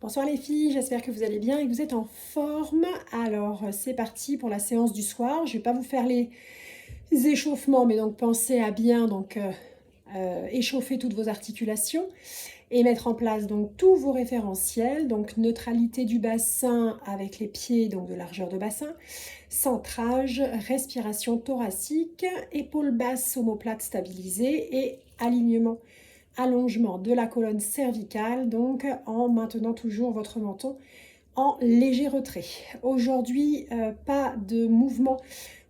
Bonsoir les filles, j'espère que vous allez bien et que vous êtes en forme. Alors c'est parti pour la séance du soir. Je ne vais pas vous faire les échauffements, mais donc pensez à bien échauffer toutes vos articulations et mettre en place donc tous vos référentiels. Donc neutralité du bassin avec les pieds, donc de largeur de bassin, centrage, respiration thoracique, épaules basses, omoplate stabilisée et alignement. Allongement de la colonne cervicale, donc en maintenant toujours votre menton en léger retrait. Aujourd'hui, pas de mouvement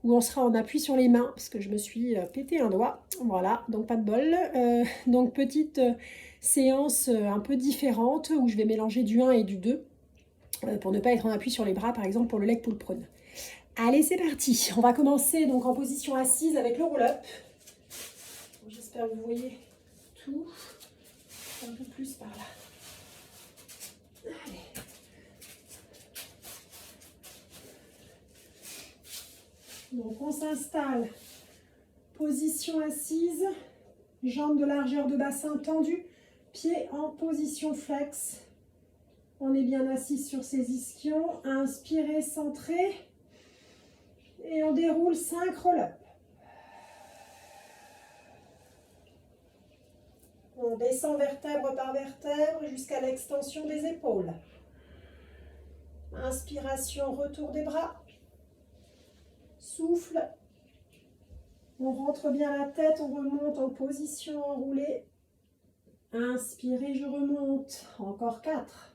où on sera en appui sur les mains, parce que je me suis pété un doigt. Voilà, donc pas de bol. Donc petite séance un peu différente, où je vais mélanger du 1 et du 2, pour ne pas être en appui sur les bras, par exemple pour le leg pull prone. Allez, c'est parti. On va commencer donc en position assise avec le roll-up. J'espère que vous voyez tout. Un peu plus par là. Allez. Donc on s'installe. Position assise. Jambes de largeur de bassin tendues. Pieds en position flex. On est bien assis sur ses ischions. Inspirez, centrez. Et on déroule 5 roll-up. On descend vertèbre par vertèbre jusqu'à l'extension des épaules. Inspiration, retour des bras. Souffle. On rentre bien la tête, on remonte en position enroulée. Inspirez, je remonte. Encore 4.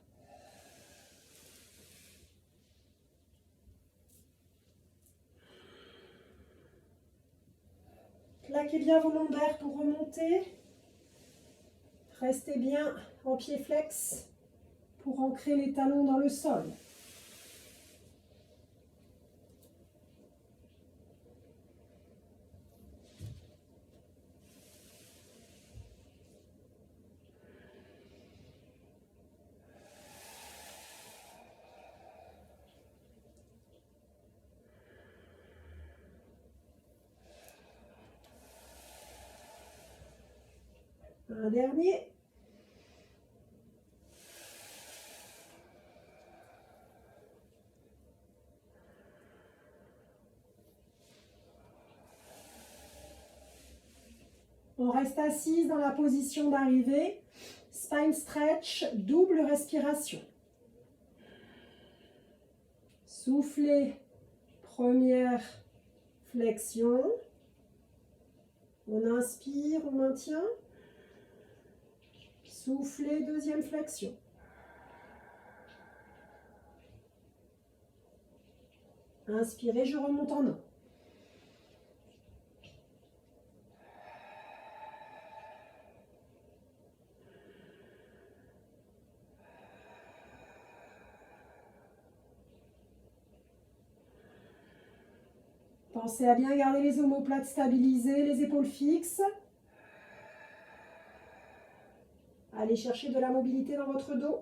Plaquez bien vos lombaires pour remonter. Restez bien en pied flex pour ancrer les talons dans le sol. Un dernier. On reste assise dans la position d'arrivée. Spine stretch, double respiration. Soufflez, première flexion. On inspire, on maintient. Soufflez, deuxième flexion. Inspirez, je remonte en 1. Pensez à bien garder les omoplates stabilisées, les épaules fixes. Allez chercher de la mobilité dans votre dos.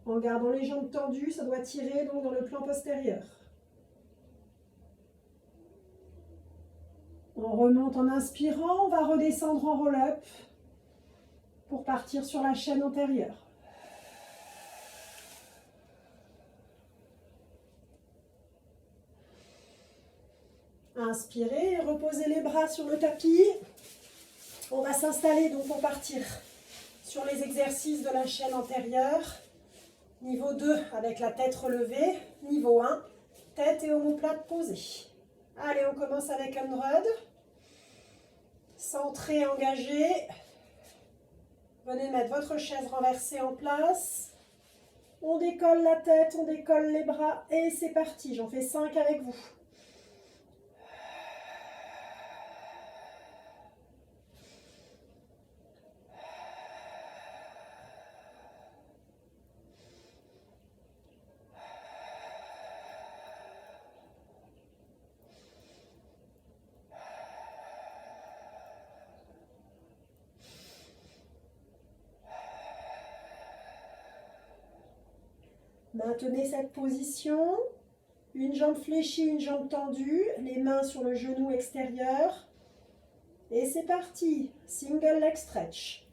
En gardant les jambes tendues, ça doit tirer donc dans le plan postérieur. On remonte en inspirant, on va redescendre en roll-up pour partir sur la chaîne antérieure. Inspirez, reposez les bras sur le tapis. On va s'installer donc pour partir sur les exercices de la chaîne antérieure. Niveau 2 avec la tête relevée. Niveau 1, tête et omoplate posées. Allez, on commence avec un rod. Centré, engagé. Venez mettre votre chaise renversée en place. On décolle la tête, on décolle les bras et c'est parti. J'en fais 5 avec vous. Maintenez cette position. Une jambe fléchie, une jambe tendue. Les mains sur le genou extérieur. Et c'est parti. Single leg stretch.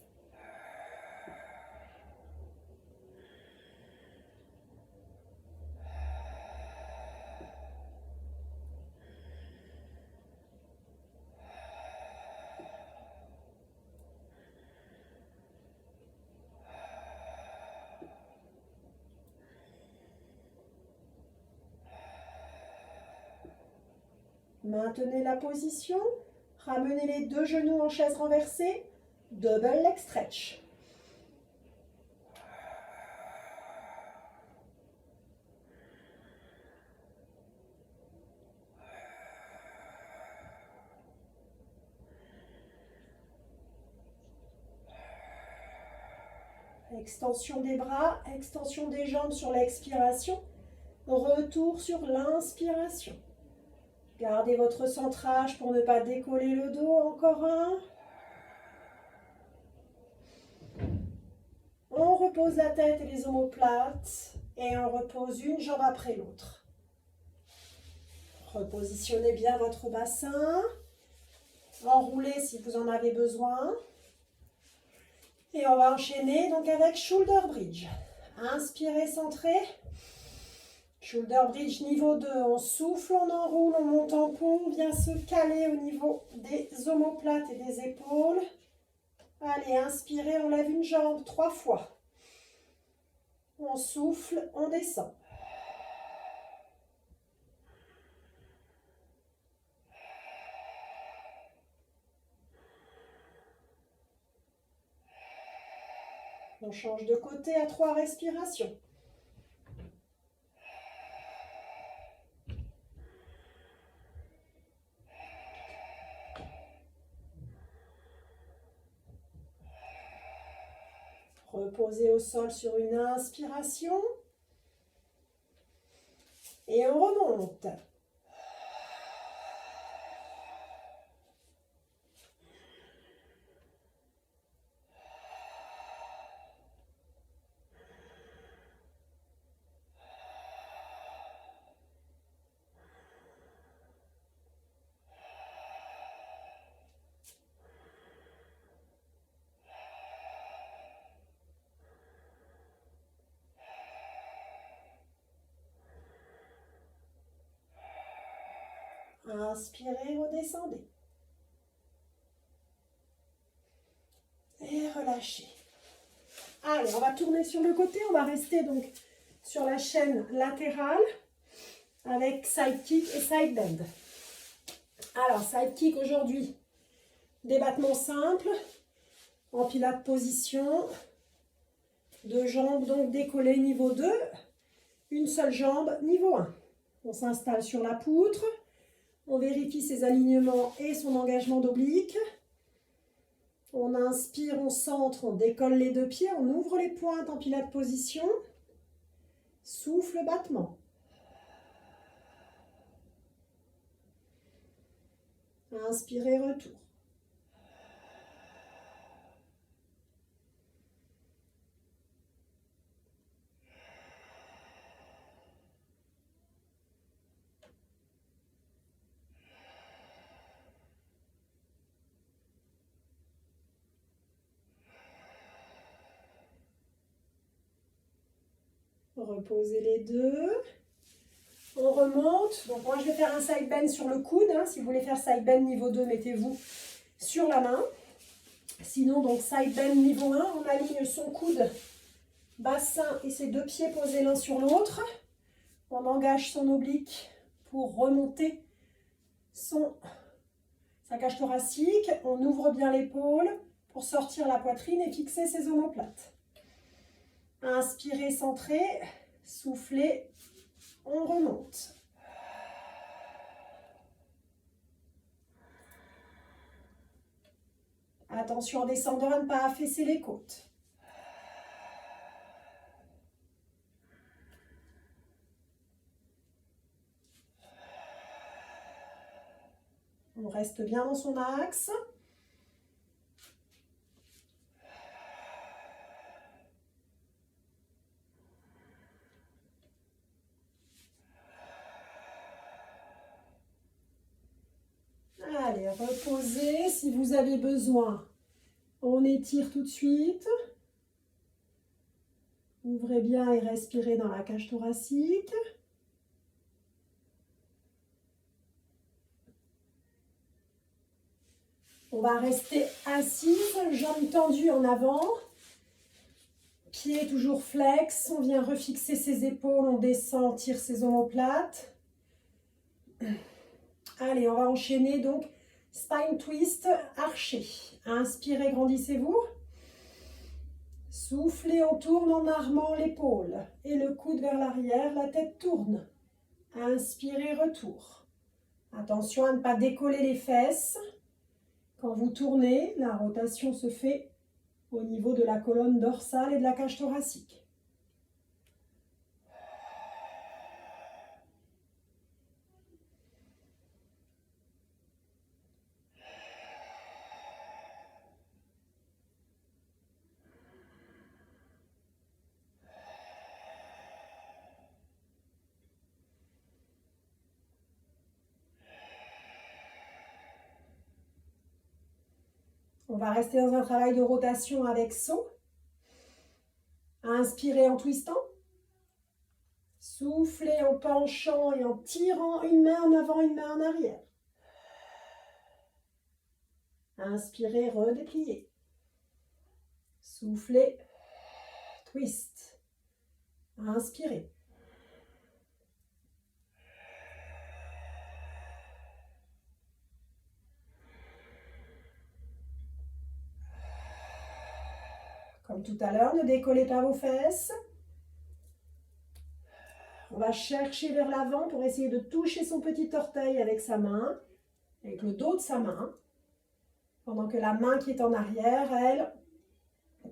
Maintenez la position. Ramenez les deux genoux en chaise renversée. Double leg stretch. Extension des bras, extension des jambes sur l'expiration. Retour sur l'inspiration. Gardez votre centrage pour ne pas décoller le dos. Encore un. On repose la tête et les omoplates. Et on repose une jambe après l'autre. Repositionnez bien votre bassin. Enroulez si vous en avez besoin. Et on va enchaîner donc avec shoulder bridge. Inspirez, centrez. Shoulder bridge niveau 2. On souffle, on enroule, on monte en pont. On vient se caler au niveau des omoplates et des épaules. Allez, inspirez, on lève une jambe 3 fois. On souffle, on descend. On change de côté à 3 respirations. Reposez au sol sur une inspiration. Et on remonte. Inspirez, redescendez. Et relâchez. Allez, on va tourner sur le côté. On va rester donc sur la chaîne latérale avec side kick et side bend. Alors, side kick aujourd'hui, des battements simples, en pilates position, deux jambes donc décollées niveau 2, une seule jambe niveau 1. On s'installe sur la poutre. On vérifie ses alignements et son engagement d'oblique. On inspire, on centre, on décolle les deux pieds, on ouvre les pointes en pilates position. Souffle, battement. Inspirez, retour. Reposez les deux. On remonte. Donc moi je vais faire un side bend sur le coude. Si vous voulez faire side bend niveau 2, mettez-vous sur la main. Sinon donc side bend niveau 1, on aligne son coude, bassin et ses deux pieds posés l'un sur l'autre. On engage son oblique pour remonter sa cage thoracique. On ouvre bien l'épaule pour sortir la poitrine et fixer ses omoplates. Inspirez, centrez, soufflez, on remonte. Attention en descendant à ne pas affaisser les côtes. On reste bien dans son axe. Allez, reposez. Si vous avez besoin, on étire tout de suite. Ouvrez bien et respirez dans la cage thoracique. On va rester assise, jambes tendues en avant. Pieds toujours flex. On vient refixer ses épaules, on descend, on tire ses omoplates. Allez, on va enchaîner donc spine twist arché. Inspirez, grandissez-vous. Soufflez, on tourne en armant l'épaule et le coude vers l'arrière, la tête tourne. Inspirez, retour. Attention à ne pas décoller les fesses. Quand vous tournez, la rotation se fait au niveau de la colonne dorsale et de la cage thoracique. On va rester dans un travail de rotation avec saut. Inspirez en twistant. Soufflez en penchant et en tirant une main en avant, une main en arrière. Inspirez, redépliez. Soufflez, twist. Inspirez. Comme tout à l'heure, ne décollez pas vos fesses. On va chercher vers l'avant pour essayer de toucher son petit orteil avec sa main, avec le dos de sa main, pendant que la main qui est en arrière, elle,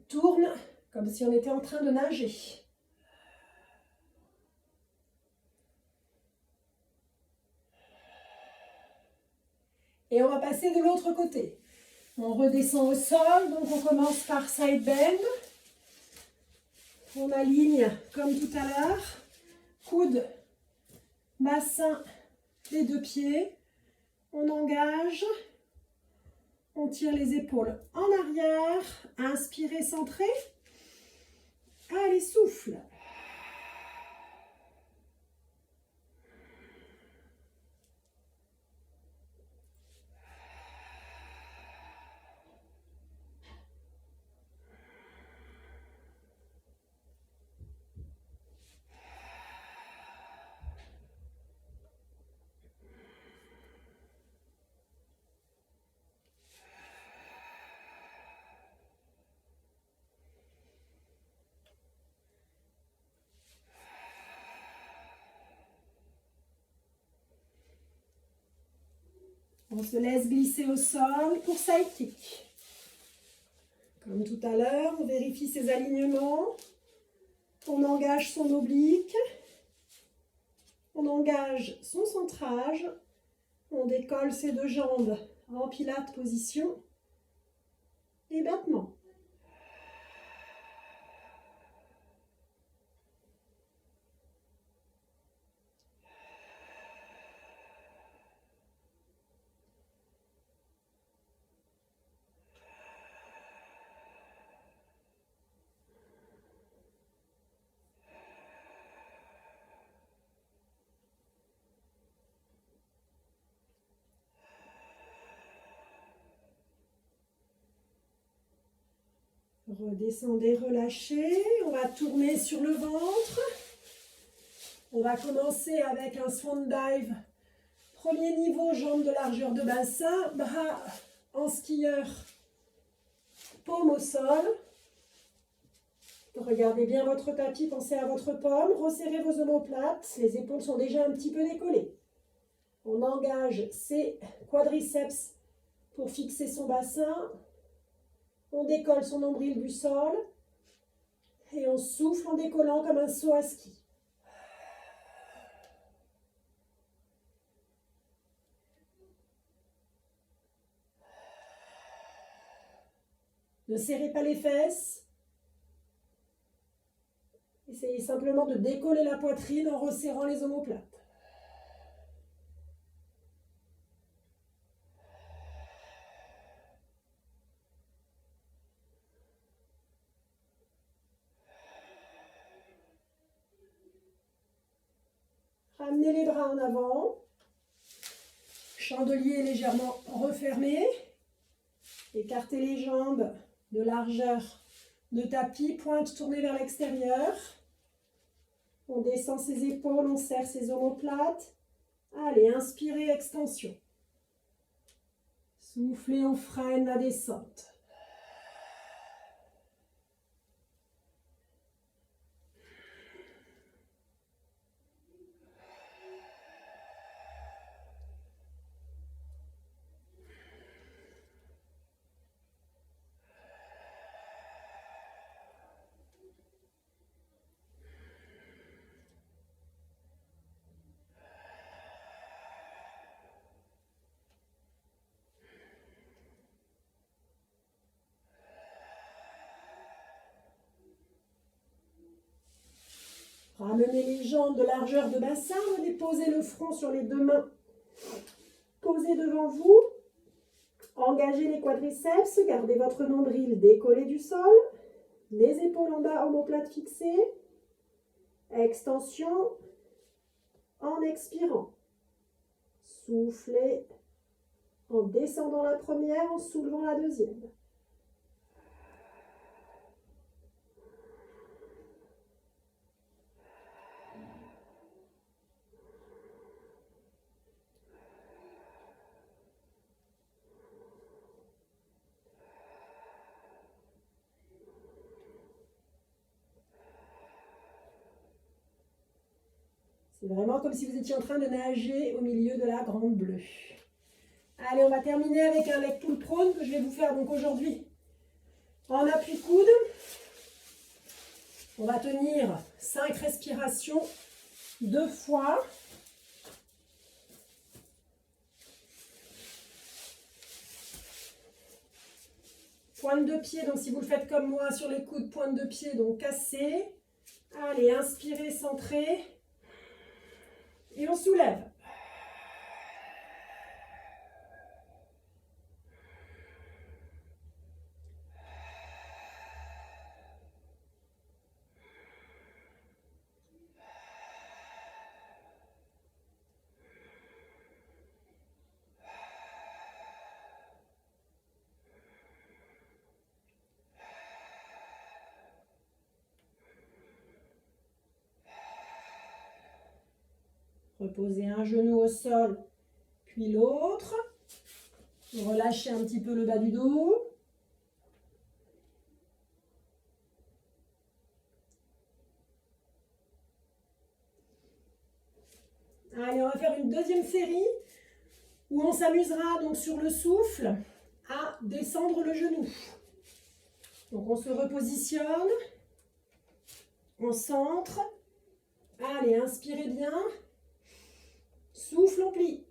tourne comme si on était en train de nager. Et on va passer de l'autre côté. On redescend au sol, donc on commence par side bend. On aligne comme tout à l'heure. Coude, bassin, les deux pieds. On engage. On tire les épaules en arrière. Inspirez, centrez. Allez, souffle. On se laisse glisser au sol pour side kick. Comme tout à l'heure, on vérifie ses alignements. On engage son oblique. On engage son centrage. On décolle ses deux jambes en pilate position. Et battement. Redescendez, relâchez. On va tourner sur le ventre. On va commencer avec un swan dive. Premier niveau, jambes de largeur de bassin, bras en skieur, paume au sol. Regardez bien votre tapis, pensez à votre paume. Resserrez vos omoplates. Les épaules sont déjà un petit peu décollées. On engage ses quadriceps pour fixer son bassin. On décolle son nombril du sol et on souffle en décollant comme un saut à ski. Ne serrez pas les fesses. Essayez simplement de décoller la poitrine en resserrant les omoplates. Ramenez les bras en avant. Chandelier légèrement refermé. Écartez les jambes de largeur de tapis. Pointe tournée vers l'extérieur. On descend ses épaules, on serre ses omoplates. Allez, inspirez, extension. Soufflez, on freine la descente. Ramenez les jambes de largeur de bassin, venez poser le front sur les deux mains. Posez devant vous. Engagez les quadriceps, gardez votre nombril décollé du sol. Les épaules en bas, omoplate fixée. Extension en expirant. Soufflez en descendant la première, en soulevant la deuxième. C'est vraiment comme si vous étiez en train de nager au milieu de la grande bleue. Allez, on va terminer avec un leg pull prone que je vais vous faire donc aujourd'hui en appui coude. On va tenir 5 respirations 2 fois. Pointe de pied, donc si vous le faites comme moi sur les coudes, pointe de pied, donc cassée. Allez, inspirez, centrez. Et on soulève. Reposez un genou au sol, puis l'autre. Relâchez un petit peu le bas du dos. Allez, on va faire une deuxième série où on s'amusera donc sur le souffle à descendre le genou. Donc on se repositionne, on centre. Allez, inspirez bien. Souffle, on plie.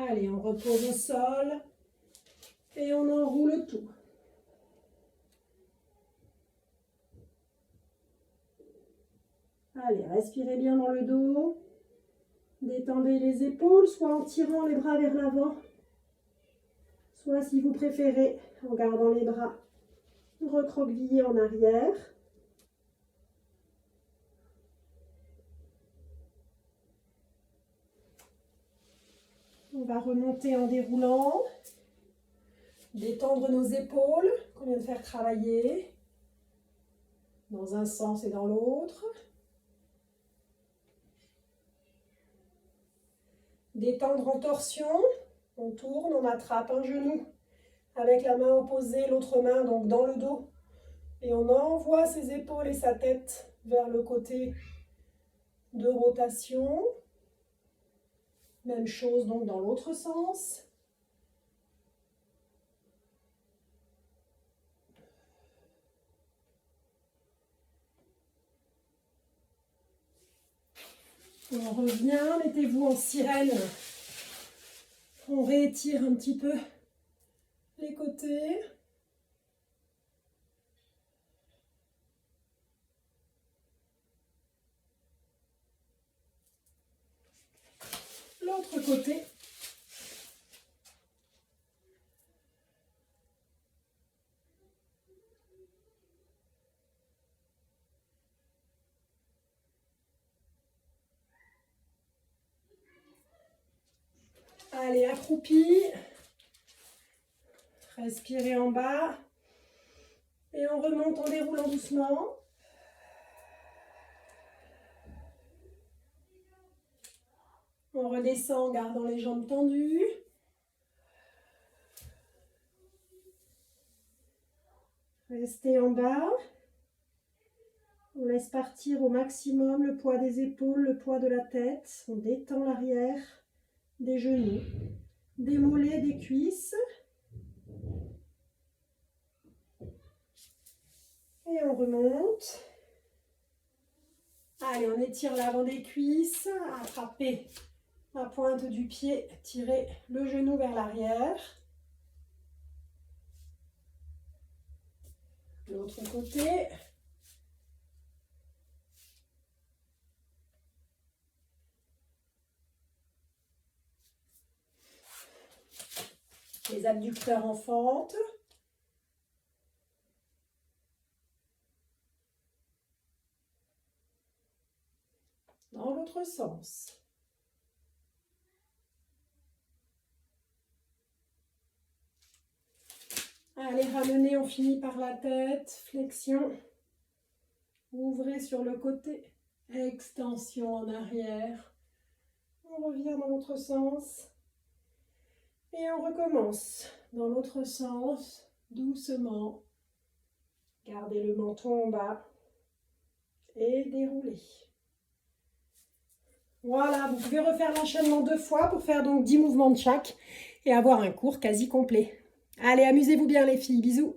Allez, on repose au sol et on enroule tout. Allez, respirez bien dans le dos. Détendez les épaules, soit en tirant les bras vers l'avant, soit si vous préférez, en gardant les bras recroquevillés en arrière. On va remonter en déroulant, détendre nos épaules qu'on vient de faire travailler dans un sens et dans l'autre. Détendre en torsion, on tourne, on attrape un genou avec la main opposée, l'autre main donc dans le dos. Et on envoie ses épaules et sa tête vers le côté de rotation. Même chose donc dans l'autre sens. On revient, mettez-vous en sirène. On réétire un petit peu les côtés. L'autre côté. Allez, accroupi. Respirez en bas. Et on remonte en déroulant doucement. On redescend en gardant les jambes tendues. Restez en bas. On laisse partir au maximum le poids des épaules, le poids de la tête. On détend l'arrière des genoux, des mollets, des cuisses. Et on remonte. Allez, on étire l'avant des cuisses. Attrapez la pointe du pied. Tirez le genou vers l'arrière. L'autre côté. Les abducteurs en fente. Dans l'autre sens. Allez, ramenez, on finit par la tête. Flexion. Ouvrez sur le côté. Extension en arrière. On revient dans l'autre sens. Et on recommence dans l'autre sens, doucement. Gardez le menton en bas. Et déroulez. Voilà, vous pouvez refaire l'enchaînement 2 fois pour faire donc 10 mouvements de chaque et avoir un cours quasi complet. Allez, amusez-vous bien les filles, bisous.